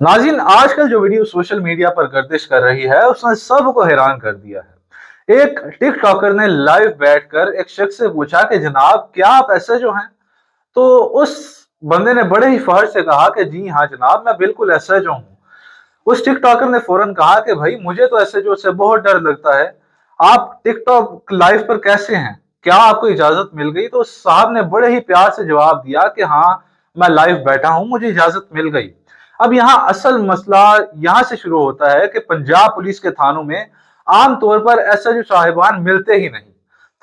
नाज़रीन, आजकल जो वीडियो सोशल मीडिया पर गर्दिश कर रही है उसने सबको हैरान कर दिया है। एक टिकटॉकर ने लाइव बैठकर एक शख्स से पूछा कि जनाब क्या आप एसएचओ हैं? तो उस बंदे ने बड़े ही फर्ज से कहा कि जी हाँ जनाब, मैं बिल्कुल एसएचओ हूँ। उस टिकटॉकर ने फौरन कहा कि भाई मुझे तो एसएचओ से बहुत डर लगता है, आप टिकटॉक लाइव पर कैसे हैं? क्या आपको इजाजत मिल गई? तो उस साहब ने बड़े ही प्यार से जवाब दिया कि हाँ, मैं लाइव बैठा हूं, मुझे इजाजत मिल गई। अब यहाँ असल मसला यहाँ से शुरू होता है कि पंजाब पुलिस के थानों में आम तौर पर एसएचओ साहिबान मिलते ही नहीं।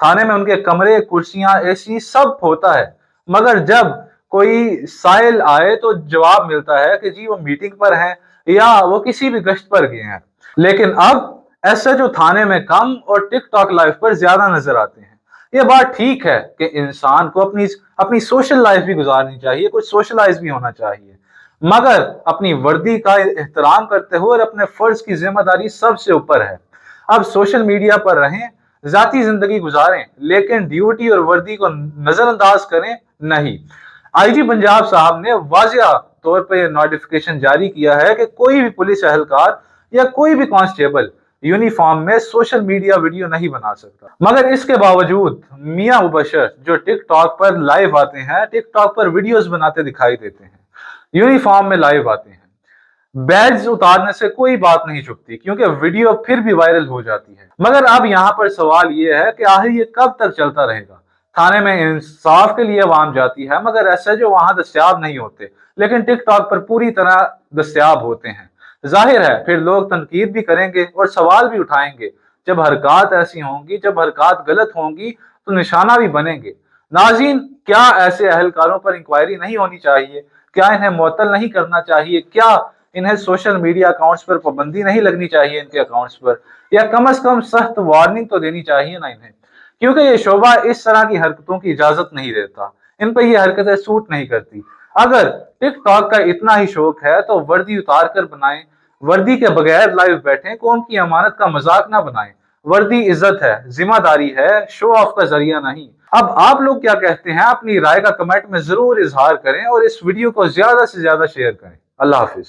थाने में उनके कमरे, कुर्सियां, एसी सब होता है, मगर जब कोई साइल आए तो जवाब मिलता है कि जी वो मीटिंग पर हैं या वो किसी भी गश्त पर गए हैं। लेकिन अब एसएचओ थाने में कम और टिकटॉक लाइव पर ज्यादा नजर आते हैं। ये बात ठीक है कि इंसान को अपनी अपनी सोशल लाइफ भी गुजारनी चाहिए, कुछ सोशलाइज भी होना चाहिए, मगर अपनी वर्दी का एहतराम करते हुए और अपने फर्ज की जिम्मेदारी सबसे ऊपर है। अब सोशल मीडिया पर रहें, जाती जिंदगी गुजारें, लेकिन ड्यूटी और वर्दी को नजरअंदाज करें नहीं। आईजी पंजाब साहब ने वाजिया तौर पर नोटिफिकेशन जारी किया है कि कोई भी पुलिस एहलकार या कोई भी कांस्टेबल यूनिफॉर्म में सोशल मीडिया वीडियो नहीं बना सकता। मगर इसके बावजूद मियां मुबशर जो टिकटॉक पर लाइव आते हैं, टिकटॉक पर वीडियोस बनाते दिखाई देते हैं, यूनिफॉर्म में लाइव आते हैं, बैज उतारने से कोई बात नहीं छुपती क्योंकि वीडियो फिर भी वायरल हो जाती है। मगर अब यहाँ पर सवाल यह है कि आखिर ये कब तक चलता रहेगा? थाने में इंसाफ के लिए आवाम जाती है, मगर एसएचओ वहां दस्तयाब नहीं होते, लेकिन टिकटॉक पर पूरी तरह दस्तयाब होते हैं। जाहिर है फिर लोग तनकीद भी करेंगे और सवाल भी उठाएंगे। जब हरकत ऐसी होंगी, जब हरकत गलत होंगी तो निशाना भी बनेंगे। नाज़रीन, क्या ऐसे अहलकारों पर इंक्वायरी नहीं होनी चाहिए? क्या इन्हें मुअत्तल नहीं करना चाहिए? क्या इन्हें सोशल मीडिया अकाउंट्स पर पाबंदी नहीं लगनी चाहिए इनके अकाउंट्स पर? या कम से कम सख्त वार्निंग तो देनी चाहिए ना इन्हें, क्योंकि ये शोबा इस तरह की हरकतों की इजाजत नहीं देता, इन पर ये हरकतें सूट नहीं करती। अगर टिकटॉक का इतना ही शौक है तो वर्दी उतार कर बनाएं, वर्दी के बगैर लाइव बैठें, कौम की अमानत का मजाक ना बनाएं। वर्दी इज्जत है, जिम्मेदारी है, शो ऑफ का जरिया नहीं। अब आप लोग क्या कहते हैं? अपनी राय का कमेंट में जरूर इजहार करें और इस वीडियो को ज्यादा से ज्यादा शेयर करें। अल्लाह हाफिज।